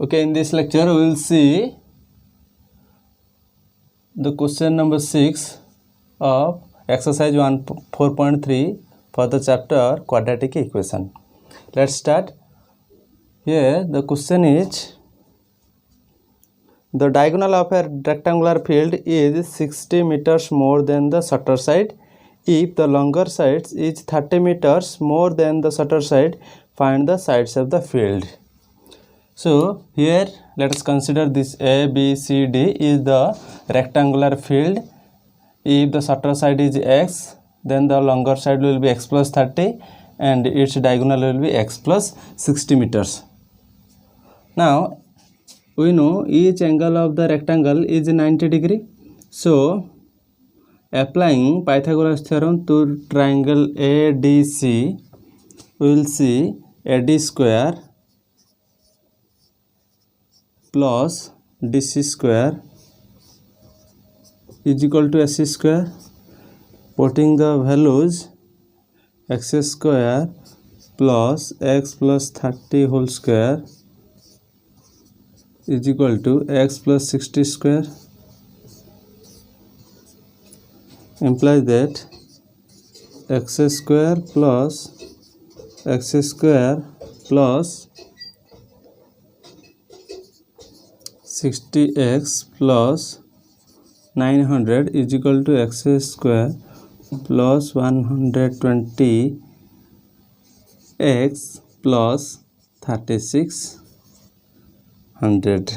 Okay, in this lecture we will see the question number 6 of exercise 4.3 for the chapter quadratic equation. Let's start. Here the question is, the diagonal of a rectangular field is 60 meters more than the shorter side. If the longer side is 30 meters more than the shorter side, find the sides of the field. So here let us consider this A, B, C, D is the rectangular field. If the shorter side is x, then the longer side will be x plus 30 and its diagonal will be x plus 60 meters. Now we know each angle of the rectangle is 90 degree. So applying Pythagoras theorem to triangle ADC, we will see AD square plus DC square is equal to AC square. Putting the values, x square plus x plus 30 whole square is equal to x plus 60 square, implies that x square plus 60x plus 900 is equal to x square plus 120x plus 3600,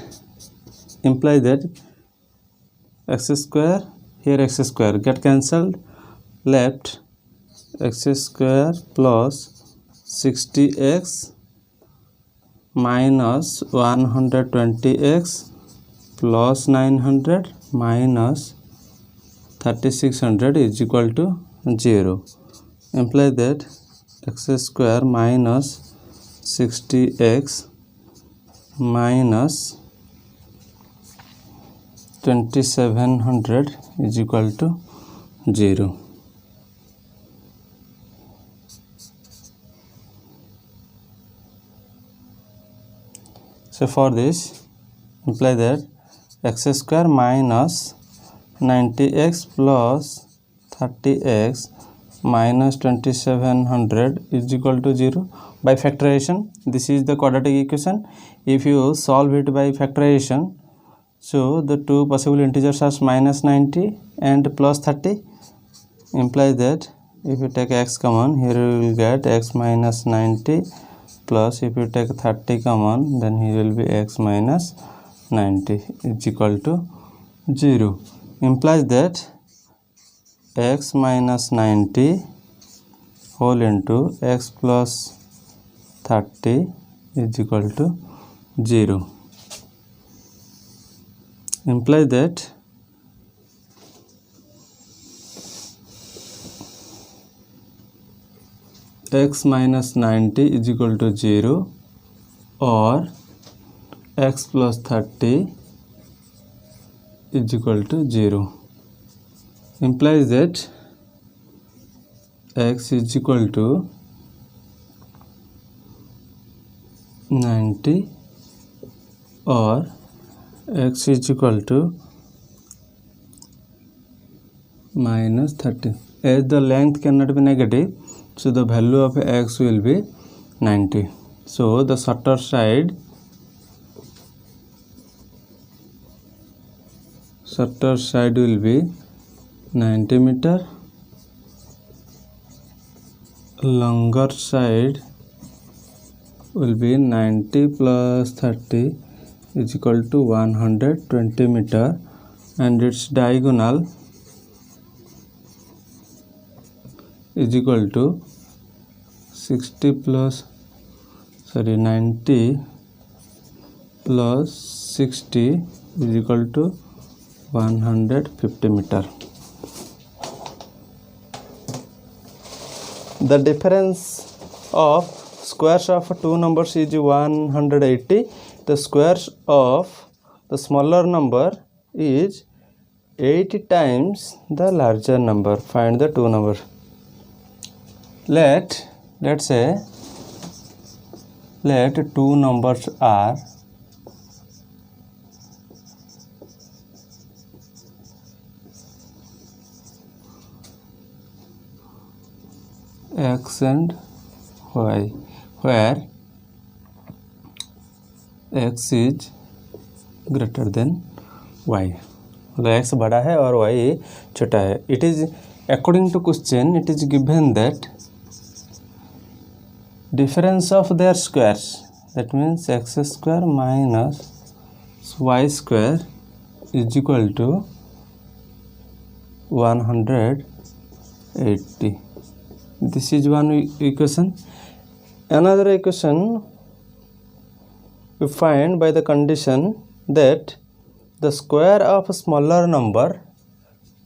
implies that x square, here x square get cancelled, left x square plus 60x minus 120x plus 900 minus 3600 is equal to 0, implies that x square minus 60x minus 2700 is equal to 0. So for this, imply that x square minus 90x plus 30x minus 2700 is equal to 0 by factorization. This is the quadratic equation. If you solve it by factorization, so the two possible integers are minus 90 and plus 30, implies that if you take x common, here you will get x minus 90 plus if you take 30 common, then here will be x minus 90 is equal to 0, implies that x minus 90 whole into x plus 30 is equal to 0, implies that x minus 90 is equal to 0 or x plus 30 is equal to 0, implies that x is equal to 90 or x is equal to minus 30. As the length cannot be negative, so the value of x will be 90. So the shorter side will be 90 meter, longer side will be 90 plus 30 is equal to 120 meter, and its diagonal is equal to 90 plus 60 is equal to 150 meter. The difference of squares of two numbers is 180. The squares of the smaller number is 80 times the larger number. Find the two numbers. Let's say let two numbers are x and y, where x is greater than y, मतलब x बड़ा है और y छोटा है. It is according to question, it is given that difference of their squares, that means x square minus y square is equal to 180. This is one equation. Another equation we find by the condition that the square of a smaller number,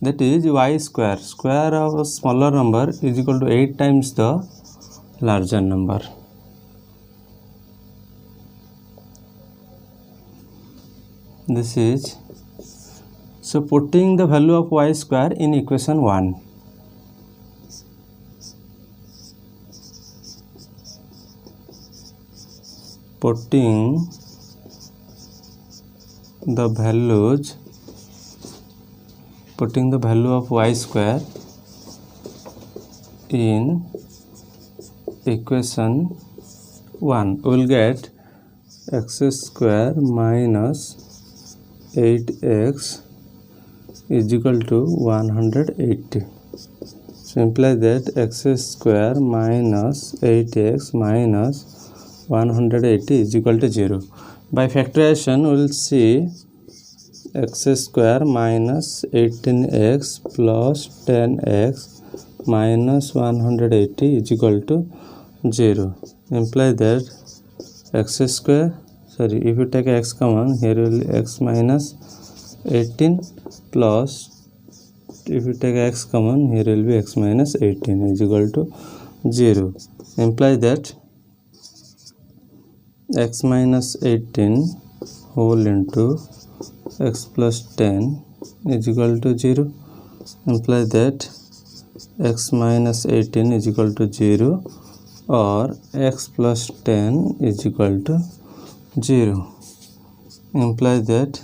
that is y square, square of a smaller number is equal to 8 times the larger number. This is, so putting the value of y square in equation 1. Putting the value of y square in equation 1, we will get x square minus 8x is equal to 180. So implies that x square minus 8x minus 180 is equal to 0. By factorization, we will see x square minus 18x plus 10x minus 180 is equal to 0. Implies that x square, sorry, if you take x common, here will be x minus 18 plus, if you take x common, here will be x minus 18 is equal to 0. Implies that x minus 18 whole into x plus 10 is equal to 0. Implies that x minus 18 is equal to 0 or x plus 10 is equal to 0. Implies that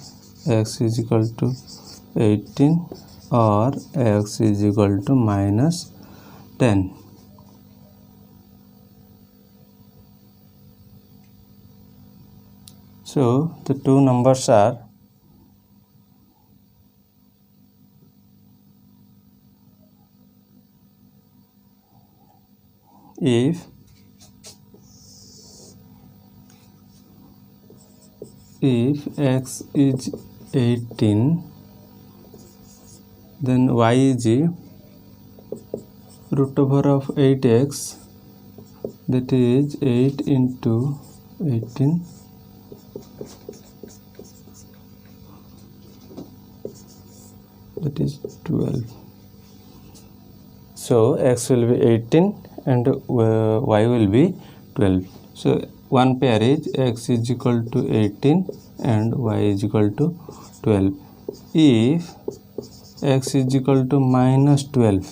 x is equal to 18 or x is equal to minus 10. So the two numbers are if x is 18, then y is root over of 8x, that is 8 into 18, that is 12. So x will be 18 and y will be 12. So one pair is x is equal to 18 and y is equal to 12. If x is equal to minus 12,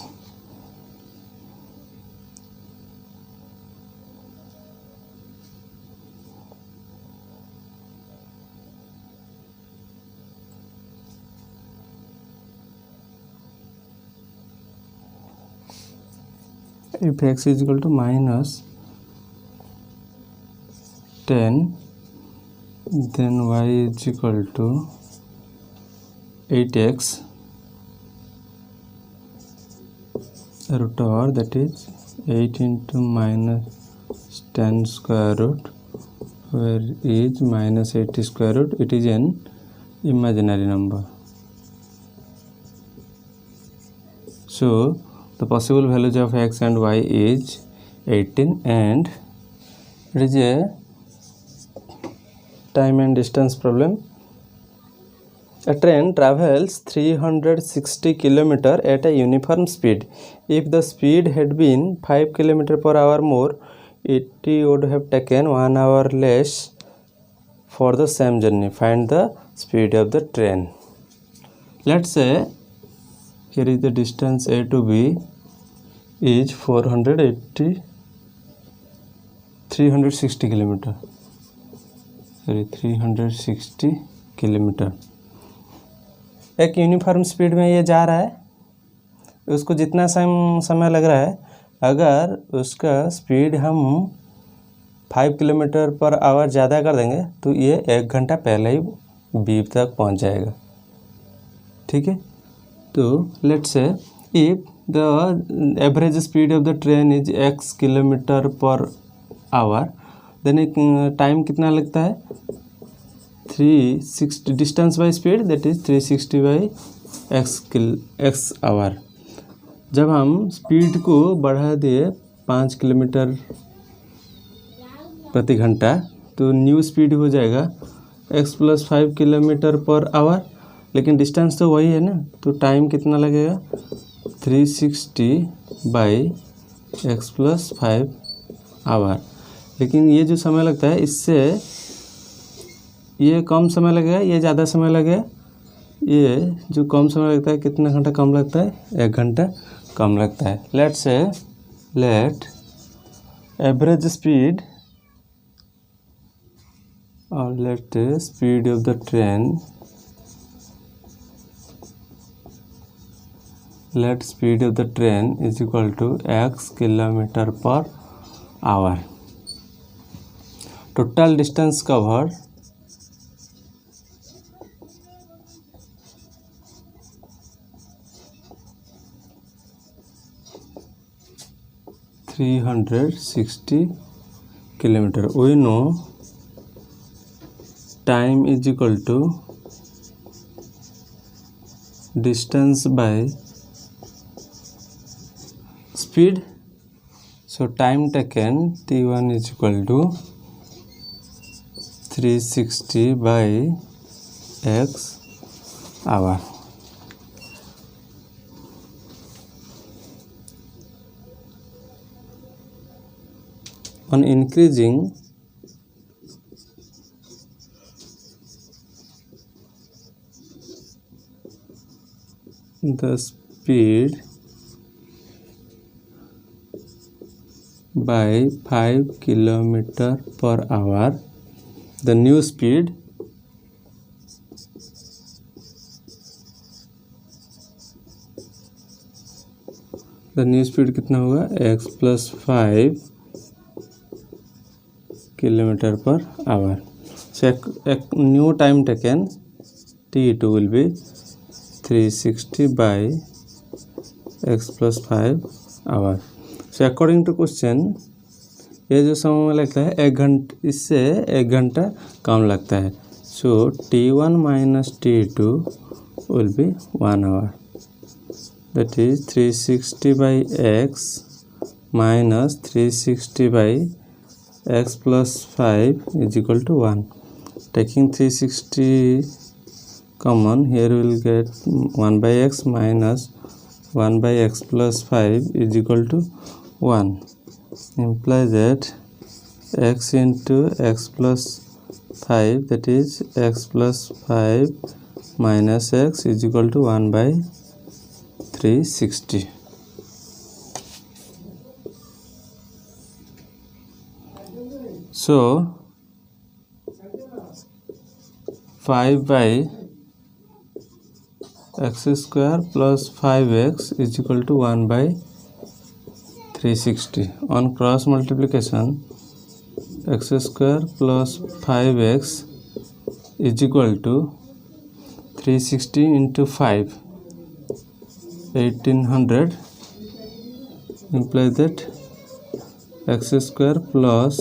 if x is equal to minus 10, then y is equal to 8x root over, that is 8 into minus 10 square root, where is minus 80 square root, it is an imaginary number. So the possible values of x and y is 18 and it is a time and distance problem. A train travels 360 km at a uniform speed. If the speed had been 5 km per hour more, it would have taken 1 hour less for the same journey. Find the speed of the train. Let's say here is the distance A to B is 360 km. Sorry, 360 km. एक uniform speed में ये जा रहा है, उसको जितना समय लग रहा है अगर उसका स्पीड हम 5 किलोमीटर पर आवर ज़्यादा कर देंगे तो ये 1 घंटा पहले ही बी तक पहुंच जाएगा। ठीक है, तो let's say if the average speed of the train is x kilometre per hour, then time कितना लगता है 360 distance by speed that is 360 by x hour. जब हम स्पीड को बढ़ा दिए 5 किलोमीटर प्रति घंटा तो न्यू स्पीड हो जाएगा x + 5 किलोमीटर पर आवर, लेकिन डिस्टेंस तो वही है ना, तो टाइम कितना लगेगा 360 बाई x + 5 आवर। लेकिन ये जो समय लगता है इससे ये कम समय लगेगा, ये ज़्यादा समय लगेगा। ये जो कम समय लगता है कितना घंटा कम लगता है 1 घंटा कम लगता है। लेट एवरेज स्पीड और late speed of the train, let speed of the train is equal to x kilometre per hour. Total distance cover 360 kilometre. we know time is equal to distance by speed, so time taken t1 is equal to 360 by x hour। On increasing the speed by 5 kilometer per hour, the new speed कितना होगा x + 5 kilometre per our. So एक new time taken t2 will be 360 by x + 5 hour। So according to question ये जो समय लगता है 1 घंटा, इससे 1 घंटा कम लगता है। So t1 - t2 will be 1 hour, that is 360 by x minus 360 by x + 5 is equal to 1. Taking 360 common, here we will get 1 by x minus 1 by x + 5 is equal to 1. Imply that x into x + 5, that is x + 5 minus x is equal to 1 by 360. So 5 by x square plus 5x is equal to 1 by 360. On cross multiplication, x square plus 5x is equal to 360 into 5, 1800. Imply that x square plus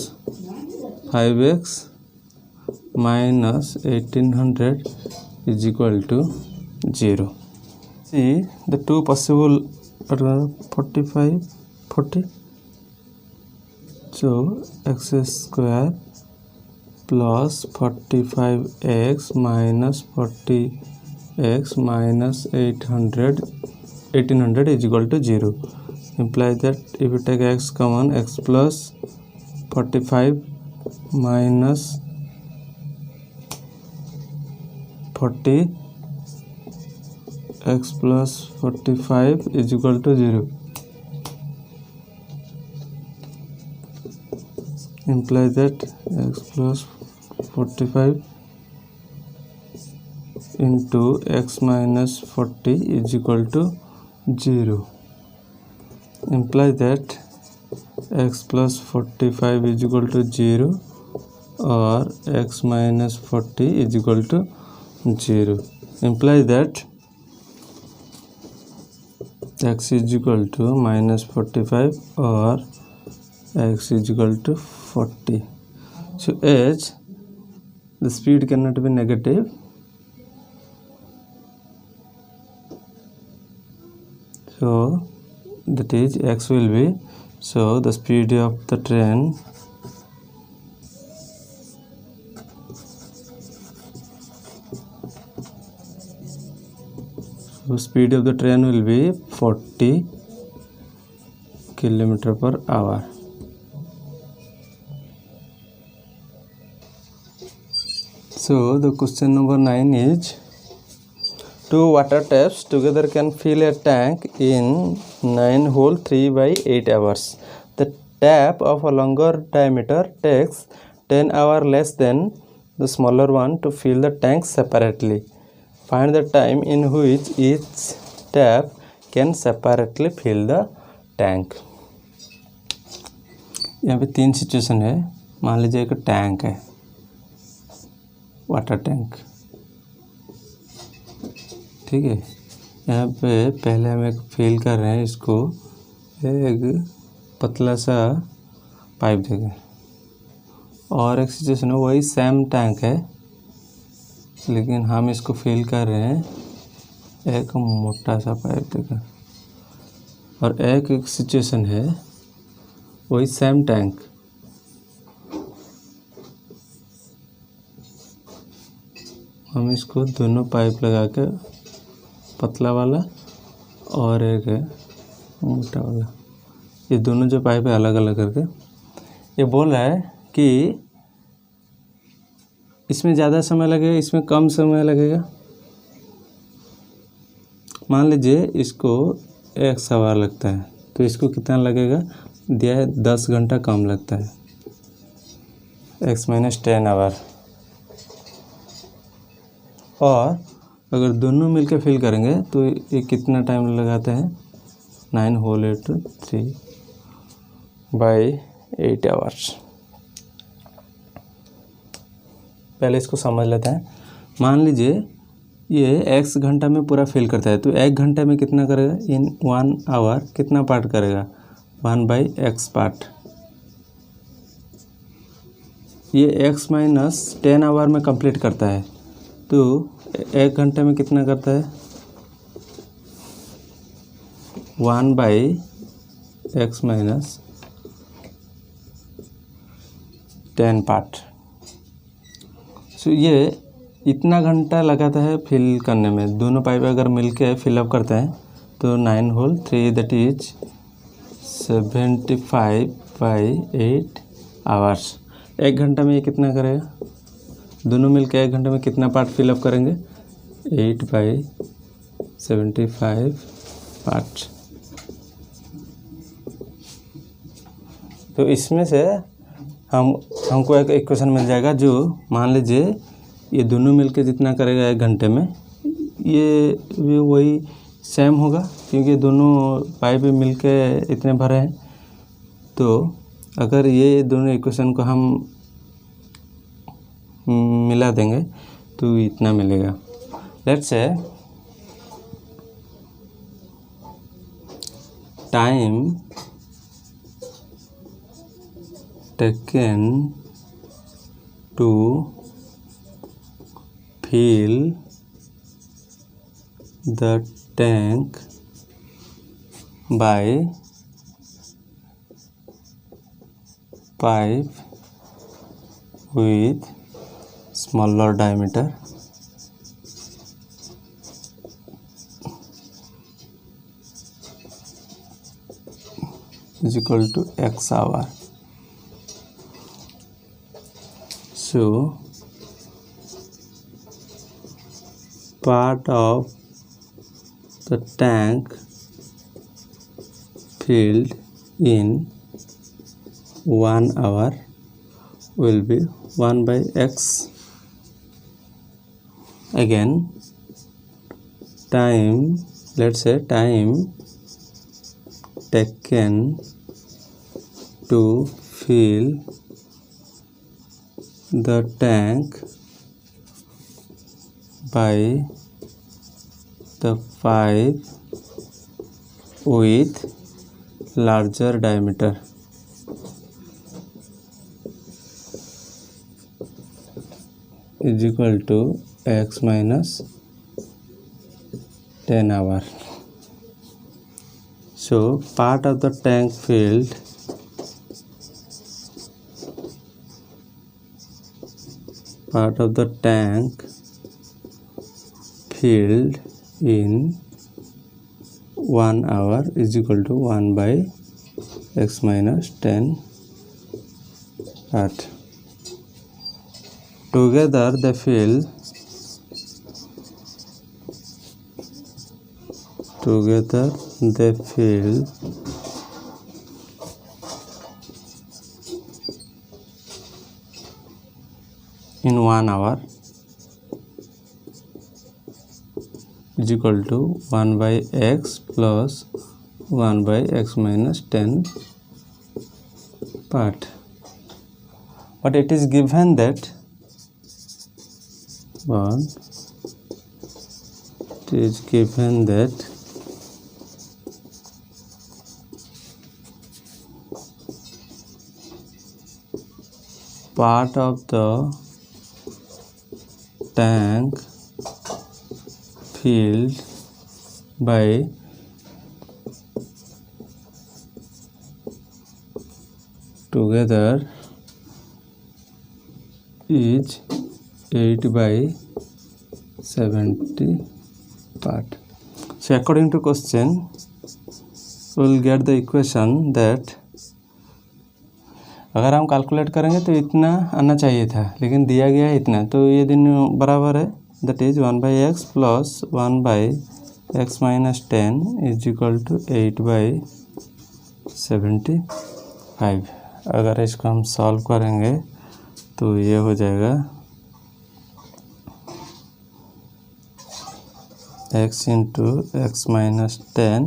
5x minus 1800 is equal to 0. See the two possible are 45, 40. So x square plus 45x minus 40x minus 1800 is equal to 0. Imply that if you take x common, x plus 45 minus 40, x plus 45 is equal to 0. Imply that x plus 45 into x minus 40 is equal to 0. Imply that x plus 45 is equal to 0 or x minus 40 is equal to 0. Implies that x is equal to minus 45 or x is equal to 40. So h, the speed cannot be negative. So that is x will be, so the speed of the train will be 40 km/h. So the question number 9 is, two water taps together can fill a tank in 9 hole 3 by 8 hours. The tap of a longer diameter takes 10 hours less than the smaller one to fill the tank separately. Find the time in which each tap can separately fill the tank. यहाँ पे 3 situation है. मान लीजिए एक tank है, water tank, ठीक है. यहाँ पे पहले हम एक फिल कर रहे हैं इसको, एक पतला सा पाइप देंगे. और एक सिचुएशन है वही सेम टैंक है, लेकिन हम इसको फिल कर रहे हैं एक मोटा सा पाइप देकर. और एक सिचुएशन है वही सेम टैंक, हम इसको दोनों पाइप लगा के, पतला वाला और एक है मोटा वाला, ये दोनों जो पाइप है अलग अलग करके. ये बोल रहा है कि इसमें ज़्यादा समय लगेगा, इसमें कम समय लगेगा. मान लीजिए इसको 1 आवर लगता है, तो इसको कितना लगेगा दिया है, 10 घंटा कम लगता है, x minus 10 आवर. और अगर दोनों मिलकर फिल करेंगे तो ये कितना टाइम लगाते हैं, 9 whole 3 by 8 hours. पहले इसको समझ लेते हैं. मान लीजिए ये x घंटा में पूरा फिल करता है, तो 1 घंटे में कितना करेगा, इन 1 आवर कितना पार्ट करेगा, 1 by x पार्ट. ये x minus 10 आवर में कंप्लीट करता है, तो 1 घंटे में कितना करता है, 1 by x minus 10 part. So ये इतना घंटा लगाता है फिल करने में. दोनों पाइप अगर मिलके फिलअप करते हैं तो 9 whole 3 that is 75 by 8 hours. 1 घंटा में ये कितना करेगा, दोनों मिलकर 1 घंटे में कितना पार्ट फिलअप करेंगे, 8 by 75 पार्ट. तो इसमें से हमको एक इक्वेशन मिल जाएगा, जो मान लीजिए ये दोनों मिलके जितना करेगा 1 घंटे में, ये भी वही सेम होगा, क्योंकि दोनों पाइप मिलके इतने भरे हैं. तो अगर ये दोनों इक्वेशन को हम मिला देंगे तो इतना मिलेगा. Let's say time taken to fill the tank by pipe with smaller diameter is equal to x hour. So part of the tank filled in 1 hour will be 1 by x. Again, time, let's say time taken to fill the tank by the pipe with larger diameter is equal to x minus 10 hour. So part of the tank filled in 1 hour is equal to 1 by x minus 10 part. Together they fill in 1 hour is equal to 1 by x plus 1 by x minus 10 part. But it is given that part of the tank filled by together is 8 by 70 part. So according to question we will get the equation that अगर हम calculate करेंगे तो इतना आना चाहिए था, लेकिन दिया गया है इतना, तो ये दिन बराबर है, that is 1 by x plus 1 by x minus 10 is equal to 8 by 75. अगर इसको हम सॉल्व करेंगे तो ये हो जाएगा x into x minus 10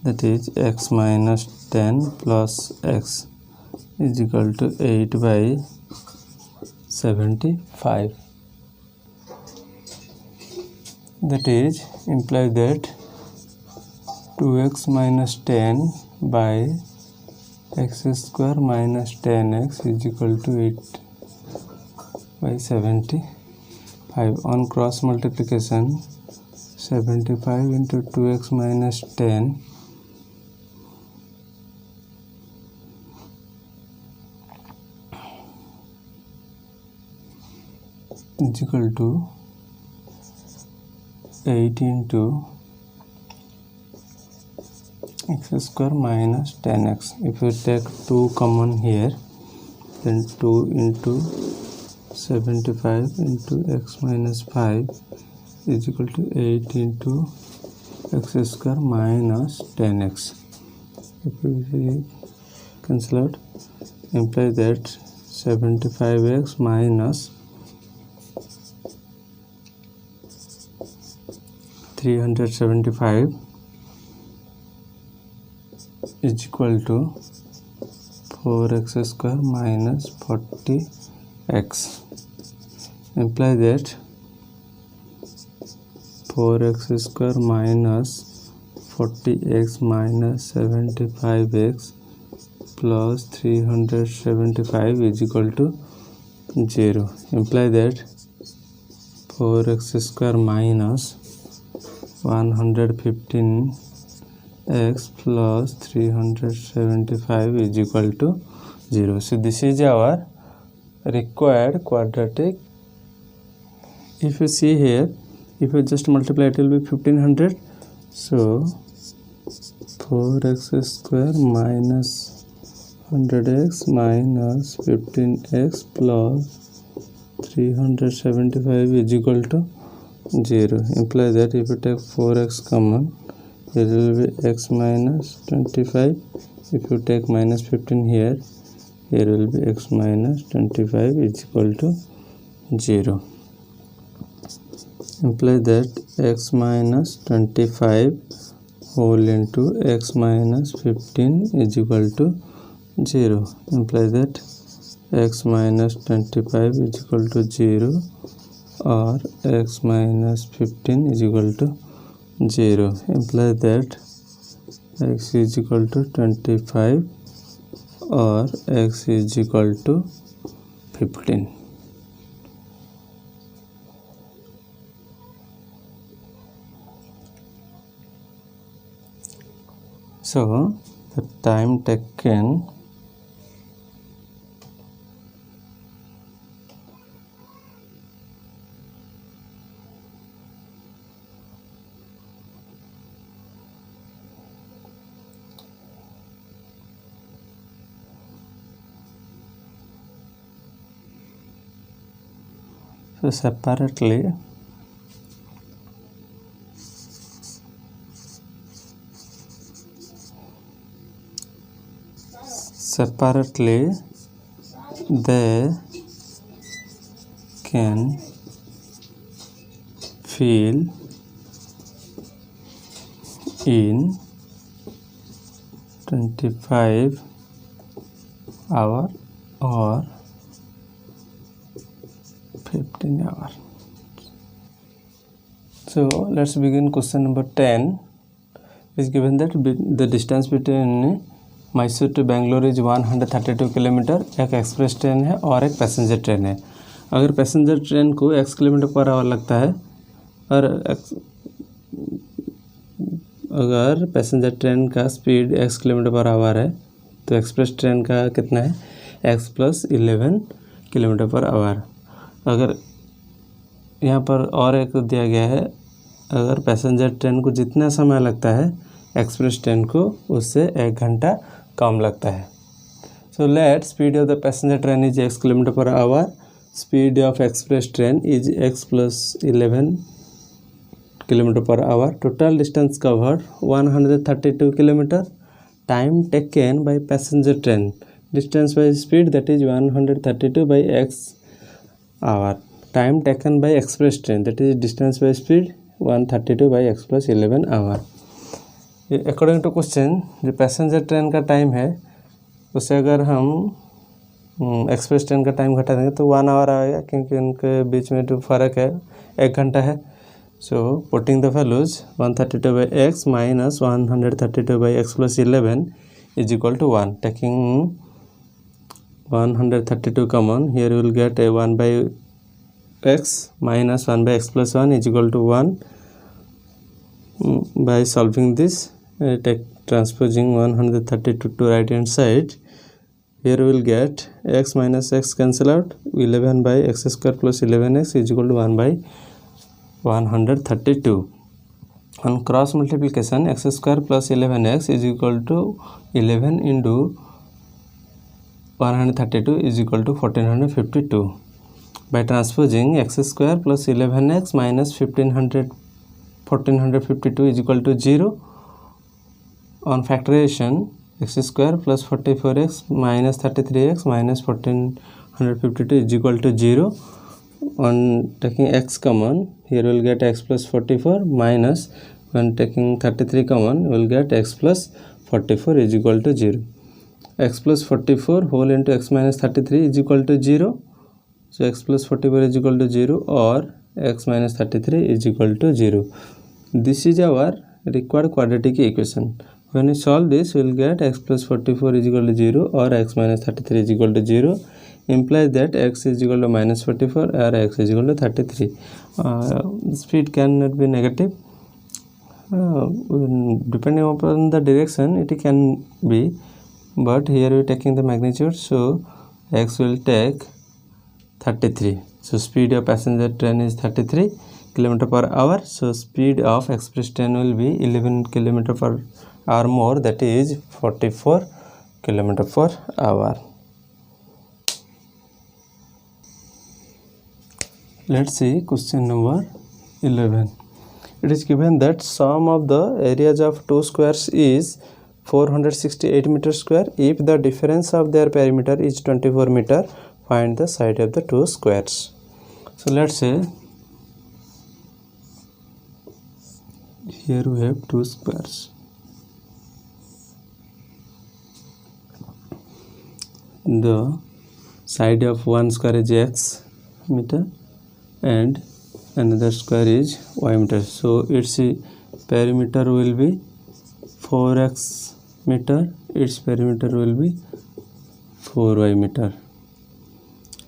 that is x minus 10 plus x is equal to 8 by 75. That is implies that 2x minus 10 by x square minus 10x is equal to 8 by 75. On cross multiplication 75 into 2x minus 10 is equal to 8 into x square minus 10x. If you take 2 common here, then 2 into 75 into x minus 5 is equal to 8 into x square minus 10x. If we cancel out, implies that 75x minus 375 is equal to 4x square minus 40x. Implies that 4x square minus 40x minus 75x plus 375 is equal to 0. Implies that 4x square minus 115x plus 375 is equal to 0. So this is our required quadratic. If you see here, if you just multiply, it will be 1500. So 4x square minus 100x minus 15x plus 375 is equal to 0. Implies that if you take 4x common, it will be x minus 25. If you take minus 15 here will be x minus 25 is equal to 0. Implies that x minus 25 whole into x minus 15 is equal to 0, implies that x minus 25 is equal to 0 or x minus 15 is equal to 0, implies that x is equal to 25 or x is equal to 15. So the time taken separately they can fill in 25 hour or 15 hour. So let's begin question number 10. Is given that the distance between Mysore to Bangalore is 132 kilometre. एक express train है और एक passenger train है। अगर passenger train को x kilometre per hour लगता है और अगर पैसेंजर ट्रेन का speed x kilometre per hour है तो एक्सप्रेस ट्रेन का कितना है x + 11 किलोमीटर पर आवर। अगर यहाँ पर और एक दिया गया है, अगर पैसेंजर ट्रेन को जितना समय लगता है एक्सप्रेस ट्रेन को उससे 1 घंटा कम लगता है। So let speed of the passenger train is x kilometre per hour, speed of express train is x + 11 kilometre per hour. Total distance covered 132 kilometre. Time taken by passenger train, distance by speed that is 132 by x hour. Time taken by express train that is distance by speed 132 by x + 11 hour. According to question जो passenger train का time है उससे अगर हम express train का time घटा देंगे तो 1 आवर आएगा, क्योंकि उनके बीच में जो फ़र्क है 1 घंटा है। So putting the values 132 by x minus 132 by x + 11 is equal to 1. Taking 132 common, here you will get a 1 by x minus 1 by x + 1 is equal to 1. By solving this, take transposing 132 to right hand side, here we will get x minus x cancel out, 11 by x square plus 11x is equal to 1 by 132. On cross multiplication, x square plus 11x is equal to 11 into 132 is equal to 1452. By transposing, x square plus 11x minus 1452 is equal to 0. On factorization, x square plus 44x minus 33x minus 1452 is equal to 0. On taking x common, here we will get x plus 44 minus, when taking 33 common, we will get x plus 44 is equal to 0. X plus 44 whole into x minus 33 is equal to 0. So x plus 44 is equal to 0 or x minus 33 is equal to 0. This is our required quadratic equation. When we solve this, we will get x plus 44 is equal to 0 or x minus 33 is equal to 0. Implies that x is equal to minus 44 or x is equal to 33. Speed cannot be negative. Depending upon the direction, it can be, but here we are taking the magnitude, so x will take 33. So speed of passenger train is 33 km per hour. So speed of express train will be 11 km per hour more, that is 44 km per hour. Let's see question number 11. It is given that sum of the areas of two squares is 468 meter square. If the difference of their perimeter is 24 meter, find the side of the two squares. So let's say here we have two squares. the side of one square is x meter and another square is y meter. So its perimeter will be 4x meter, its perimeter will be 4y meter.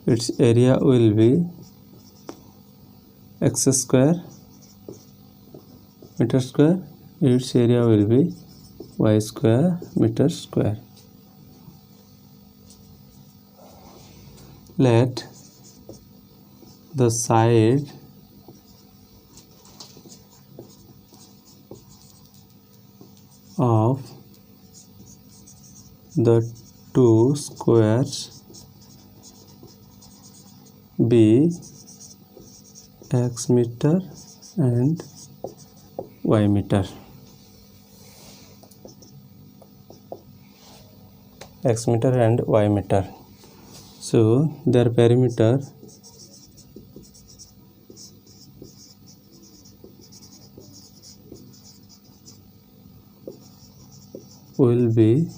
Its area will be x square meter square, its area will be y square meter square. Let the side of the two squares be x meter and y meter. X meter and y meter. So their perimeter will be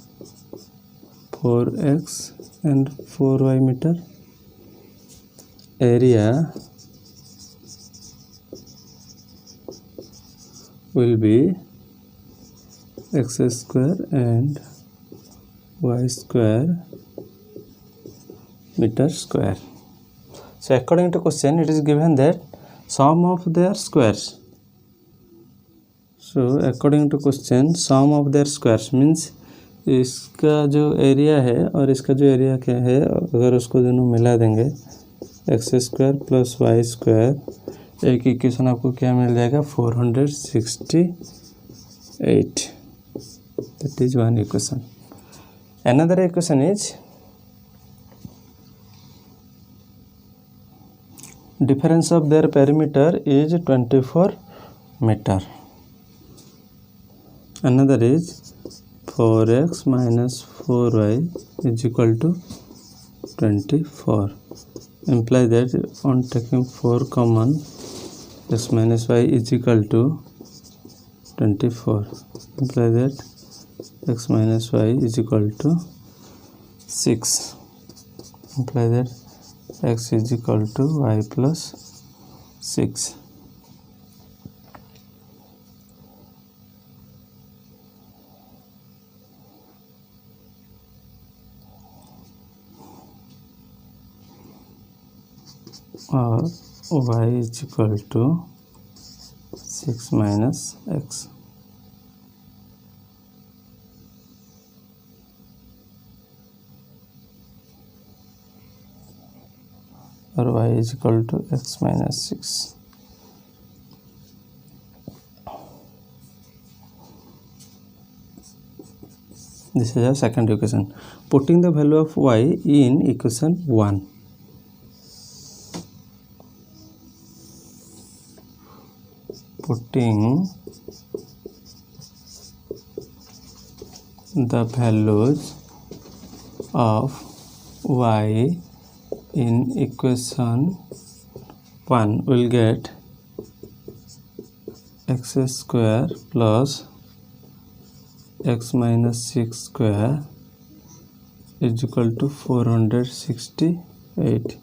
4x and 4y meter. Area will be x square and y square meter square. So according to question, it is given that sum of their squares. So according to question, sum of their squares means इसका जो area है और इसका जो area क्या है, अगर उसको दोनों मिला देंगे x square plus y square, एक इक्वेशन आपको क्या मिल जाएगा 468. That is one equation. Another equation is difference of their perimeter is 24 meter. Another is 4x minus 4y is equal to 24. Imply that on taking 4 common, x minus y is equal to 24. Imply that x minus y is equal to 6. Imply that x is equal to y plus 6. Or y is equal to 6 minus x. Or y is equal to x minus 6. This is our second equation. Putting the value of y in equation 1. Putting the values of y in equation 1 will get x square plus x minus 6 square is equal to 468.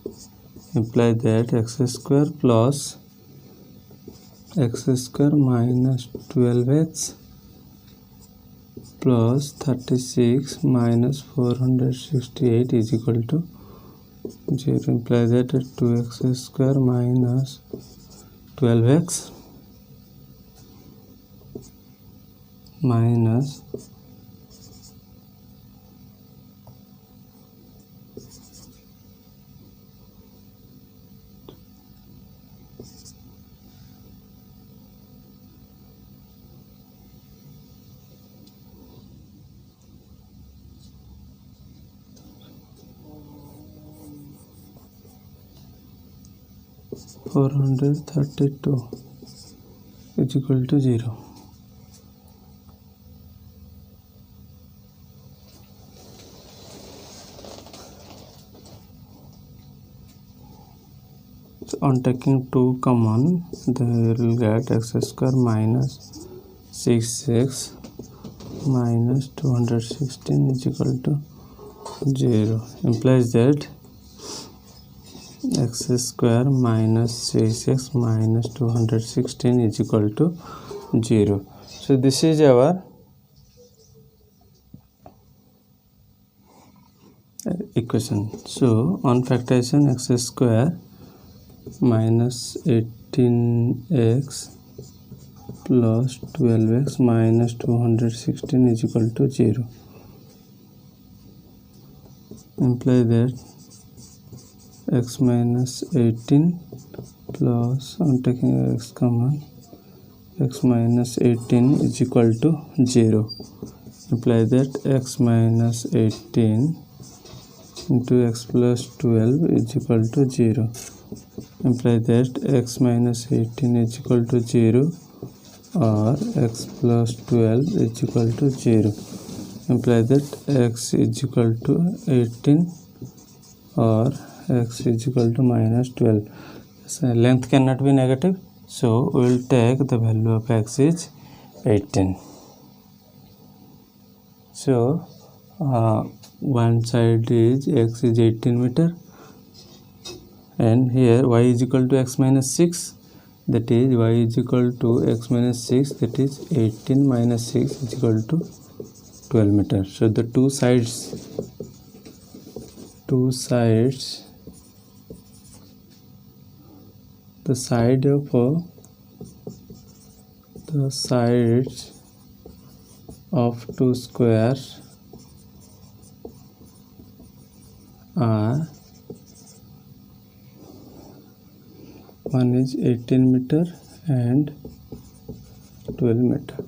Imply that x square plus x square minus 12x plus 36 minus 468 is equal to 0. Imply that 2x square minus 12x minus 432 is equal to 0. So on taking 2 common, they will get x square minus 6x minus 216 is equal to 0 implies that x square minus 6x minus 216 is equal to 0. So this is our equation. So on factorization, x square minus 18x plus 12x minus 216 is equal to 0. Imply that x minus 18 plus, on taking x common, x minus 18 is equal to 0. Imply that x minus 18 into x plus 12 is equal to 0. Imply that x minus 18 is equal to 0 or x plus 12 is equal to 0. Imply that x is equal to 18 or x is equal to minus 12. So length cannot be negative, so we will take the value of x is 18. So one side is x is 18 meter, and here y is equal to x minus 6, that is y is equal to x minus 6, that is 18 minus 6 is equal to 12 meter. So the two sides the sides of two squares are, one is 18 meter and 12 meter.